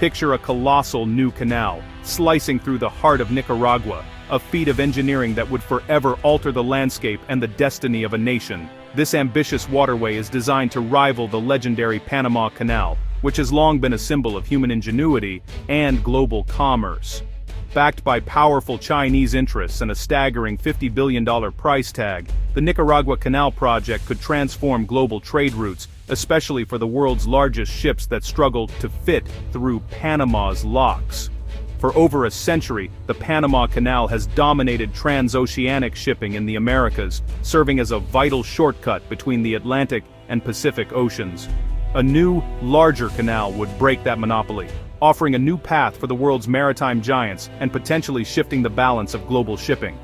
Picture a colossal new canal, slicing through the heart of Nicaragua, a feat of engineering that would forever alter the landscape and the destiny of a nation. This ambitious waterway is designed to rival the legendary Panama Canal, which has long been a symbol of human ingenuity and global commerce. Backed by powerful Chinese interests and a staggering $50 billion price tag, the Nicaragua Canal project could transform global trade routes, especially for the world's largest ships that struggle to fit through Panama's locks. For over a century, the Panama Canal has dominated transoceanic shipping in the Americas, serving as a vital shortcut between the Atlantic and Pacific Oceans. A new, larger canal would break that monopoly, offering a new path for the world's maritime giants and potentially shifting the balance of global shipping.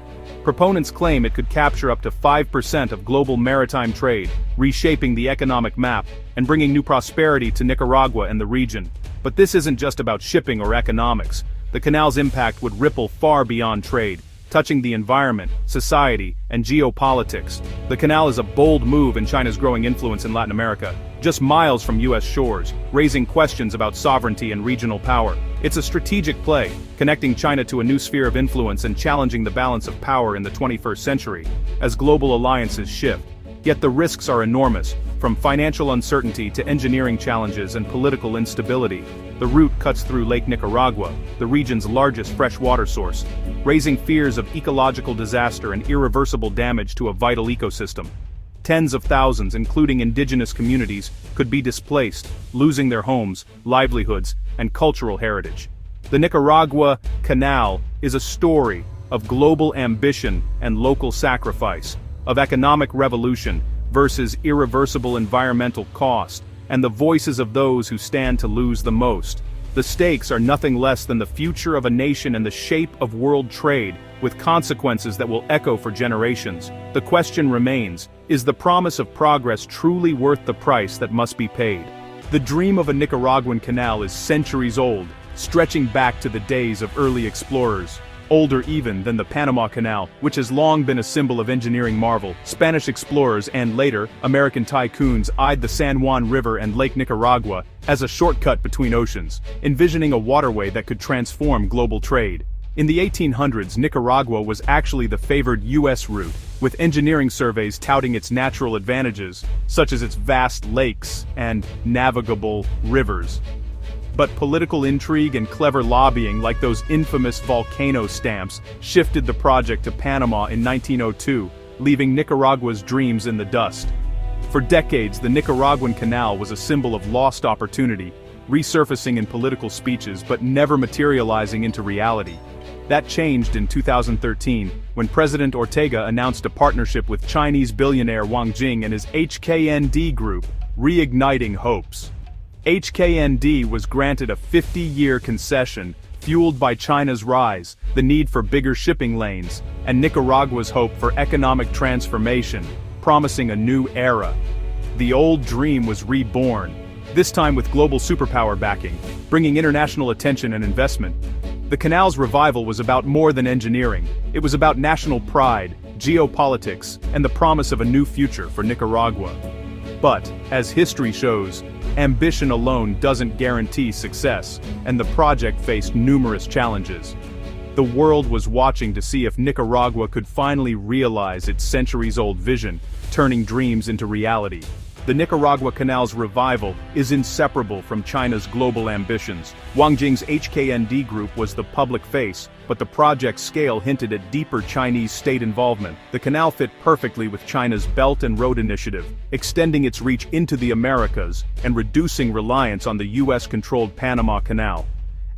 Proponents claim it could capture up to 5% of global maritime trade, reshaping the economic map and bringing new prosperity to Nicaragua and the region. But this isn't just about shipping or economics. The canal's impact would ripple far beyond trade, touching the environment, society, and geopolitics. The canal is a bold move in China's growing influence in Latin America, just miles from U.S. shores, raising questions about sovereignty and regional power. It's a strategic play, connecting China to a new sphere of influence and challenging the balance of power in the 21st century, as global alliances shift. Yet the risks are enormous, from financial uncertainty to engineering challenges and political instability. The route cuts through Lake Nicaragua, the region's largest freshwater source, raising fears of ecological disaster and irreversible damage to a vital ecosystem. Tens of thousands, including indigenous communities, could be displaced, losing their homes, livelihoods, and cultural heritage. The Nicaragua Canal is a story of global ambition and local sacrifice, of economic revolution versus irreversible environmental cost, and the voices of those who stand to lose the most. The stakes are nothing less than the future of a nation and the shape of world trade, with consequences that will echo for generations. The question remains, is the promise of progress truly worth the price that must be paid? The dream of a Nicaraguan canal is centuries old, stretching back to the days of early explorers. Older even than the Panama Canal, which has long been a symbol of engineering marvel. Spanish explorers and later, American tycoons eyed the San Juan River and Lake Nicaragua as a shortcut between oceans, envisioning a waterway that could transform global trade. In the 1800s, Nicaragua was actually the favored U.S. route, with engineering surveys touting its natural advantages, such as its vast lakes and navigable rivers. But political intrigue and clever lobbying, like those infamous volcano stamps, shifted the project to Panama in 1902, leaving Nicaragua's dreams in the dust. For decades, the Nicaraguan Canal was a symbol of lost opportunity, resurfacing in political speeches but never materializing into reality. That changed in 2013, when President Ortega announced a partnership with Chinese billionaire Wang Jing and his HKND group, reigniting hopes. HKND was granted a 50-year concession, fueled by China's rise, the need for bigger shipping lanes, and Nicaragua's hope for economic transformation, promising a new era. The old dream was reborn, this time with global superpower backing, bringing international attention and investment. The canal's revival was about more than engineering. It was about national pride, geopolitics, and the promise of a new future for Nicaragua. But, as history shows, ambition alone doesn't guarantee success, and the project faced numerous challenges. The world was watching to see if Nicaragua could finally realize its centuries-old vision, turning dreams into reality. The Nicaragua Canal's revival is inseparable from China's global ambitions. Wang Jing's HKND group was the public face, but the project's scale hinted at deeper Chinese state involvement. The canal fit perfectly with China's Belt and Road Initiative, extending its reach into the Americas and reducing reliance on the US-controlled Panama Canal.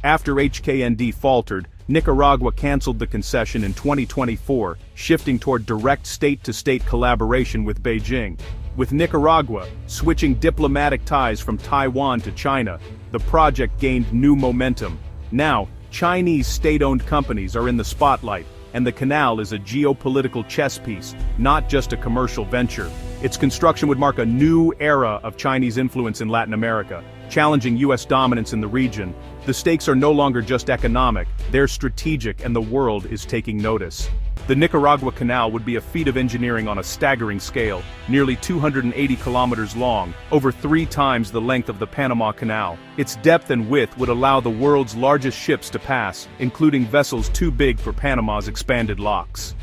After HKND faltered, Nicaragua canceled the concession in 2024, shifting toward direct state-to-state collaboration with Beijing. With Nicaragua switching diplomatic ties from Taiwan to China, the project gained new momentum. Now, Chinese state-owned companies are in the spotlight, and the canal is a geopolitical chess piece, not just a commercial venture. Its construction would mark a new era of Chinese influence in Latin America, challenging U.S. dominance in the region. The stakes are no longer just economic, they're strategic, and the world is taking notice. The Nicaragua Canal would be a feat of engineering on a staggering scale, nearly 280 kilometers long, over 3 times the length of the Panama Canal. Its depth and width would allow the world's largest ships to pass, including vessels too big for Panama's expanded locks.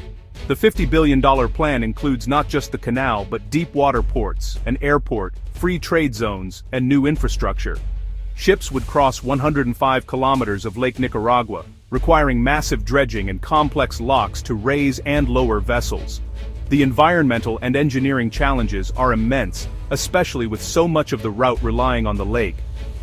The $50 billion plan includes not just the canal but deep water ports, an airport, free trade zones, and new infrastructure. Ships would cross 105 kilometers of Lake Nicaragua, requiring massive dredging and complex locks to raise and lower vessels. The environmental and engineering challenges are immense, especially with so much of the route relying on the lake.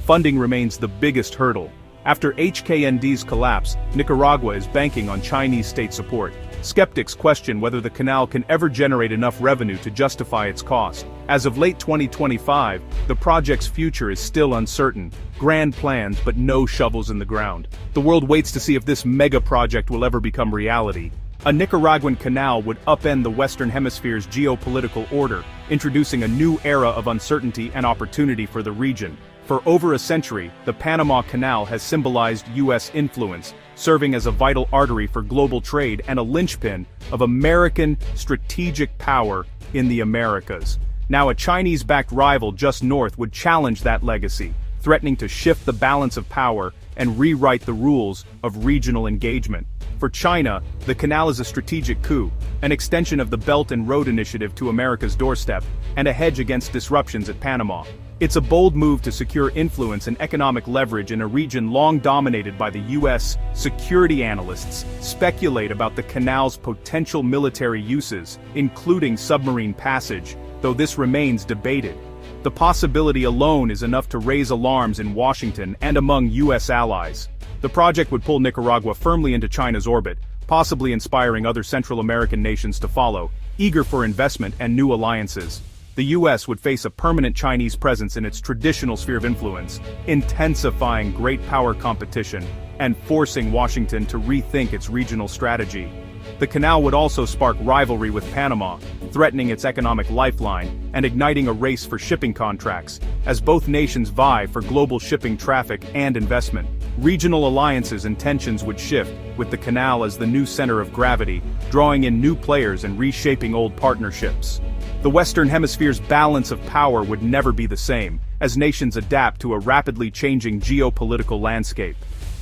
Funding remains the biggest hurdle. After HKND's collapse, Nicaragua is banking on Chinese state support. Skeptics question whether the canal can ever generate enough revenue to justify its cost. As of late 2025, the project's future is still uncertain. Grand plans but no shovels in the ground. The world waits to see if this mega project will ever become reality. A Nicaraguan canal would upend the Western Hemisphere's geopolitical order, introducing a new era of uncertainty and opportunity for the region. For over a century, the Panama Canal has symbolized U.S. influence, serving as a vital artery for global trade and a linchpin of American strategic power in the Americas. Now a Chinese-backed rival just north would challenge that legacy, threatening to shift the balance of power and rewrite the rules of regional engagement. For China, the canal is a strategic coup, an extension of the Belt and Road Initiative to America's doorstep, and a hedge against disruptions at Panama. It's a bold move to secure influence and economic leverage in a region long dominated by the U.S. Security analysts speculate about the canal's potential military uses, including submarine passage, though this remains debated. The possibility alone is enough to raise alarms in Washington and among U.S. allies. The project would pull Nicaragua firmly into China's orbit, possibly inspiring other Central American nations to follow, eager for investment and new alliances. The U.S. would face a permanent Chinese presence in its traditional sphere of influence, intensifying great power competition and forcing Washington to rethink its regional strategy. The canal would also spark rivalry with Panama, threatening its economic lifeline and igniting a race for shipping contracts, as both nations vie for global shipping traffic and investment. Regional alliances and tensions would shift, with the canal as the new center of gravity, drawing in new players and reshaping old partnerships. The Western Hemisphere's balance of power would never be the same, as nations adapt to a rapidly changing geopolitical landscape.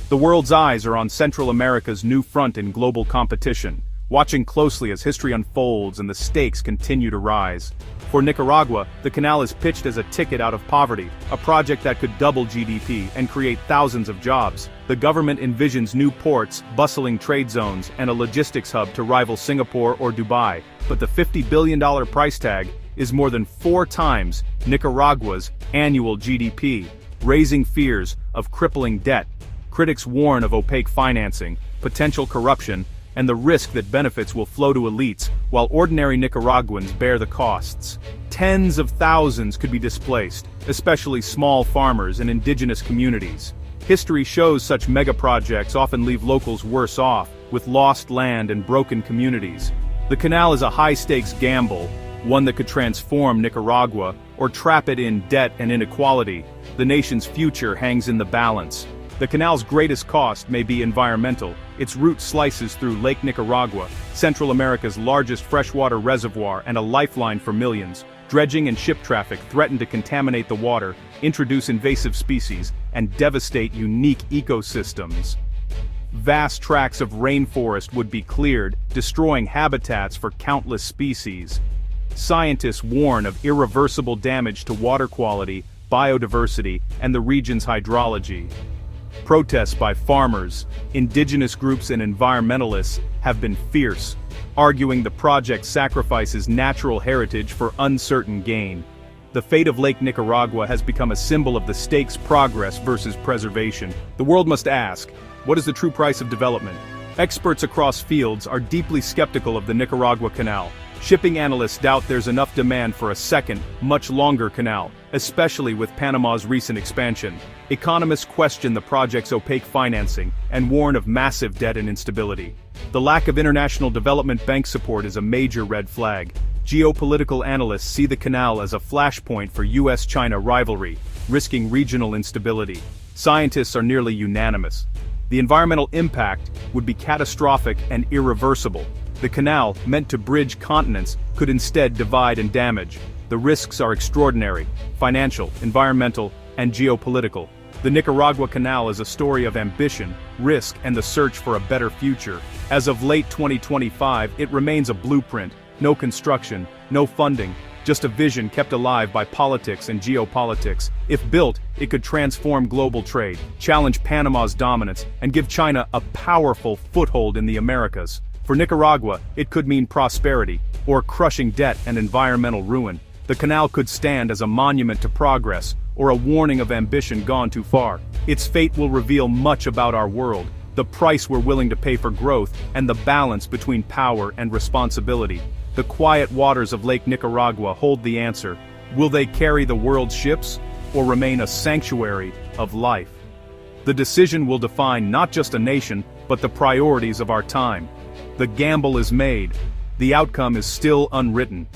The world's eyes are on Central America's new front in global competition, watching closely as history unfolds and the stakes continue to rise. For Nicaragua, the canal is pitched as a ticket out of poverty, a project that could double GDP and create thousands of jobs. The government envisions new ports, bustling trade zones, and a logistics hub to rival Singapore or Dubai. But the $50 billion price tag is more than 4 times Nicaragua's annual GDP, raising fears of crippling debt. Critics warn of opaque financing, potential corruption, and the risk that benefits will flow to elites while ordinary Nicaraguans bear the costs. Tens of thousands could be displaced, especially small farmers and indigenous communities. History shows such megaprojects often leave locals worse off, with lost land and broken communities. The canal is a high-stakes gamble, one that could transform Nicaragua or trap it in debt and inequality. The nation's future hangs in the balance. The canal's greatest cost may be environmental. Its route slices through Lake Nicaragua, Central America's largest freshwater reservoir and a lifeline for millions. Dredging and ship traffic threaten to contaminate the water, introduce invasive species, and devastate unique ecosystems. Vast tracts of rainforest would be cleared, destroying habitats for countless species. Scientists warn of irreversible damage to water quality, biodiversity, and the region's hydrology. Protests by farmers, indigenous groups and environmentalists have been fierce, arguing the project sacrifices natural heritage for uncertain gain. The fate of Lake Nicaragua has become a symbol of the state's progress versus preservation. The world must ask, what is the true price of development? Experts across fields are deeply skeptical of the Nicaragua Canal. Shipping analysts doubt there's enough demand for a second, much longer canal, especially with Panama's recent expansion. Economists question the project's opaque financing and warn of massive debt and instability. The lack of international development bank support is a major red flag. Geopolitical analysts see the canal as a flashpoint for US-China rivalry, risking regional instability. Scientists are nearly unanimous. The environmental impact would be catastrophic and irreversible. The canal, meant to bridge continents, could instead divide and damage. The risks are extraordinary: financial, environmental, and geopolitical. The Nicaragua Canal is a story of ambition, risk, and the search for a better future. As of late 2025, it remains a blueprint: no construction, no funding, just a vision kept alive by politics and geopolitics. If built, it could transform global trade, challenge Panama's dominance, and give China a powerful foothold in the Americas. For Nicaragua, it could mean prosperity, or crushing debt and environmental ruin. The canal could stand as a monument to progress, or a warning of ambition gone too far. Its fate will reveal much about our world, the price we're willing to pay for growth, and the balance between power and responsibility. The quiet waters of Lake Nicaragua hold the answer. Will they carry the world's ships, or remain a sanctuary of life? The decision will define not just a nation, but the priorities of our time. The gamble is made. The outcome is still unwritten,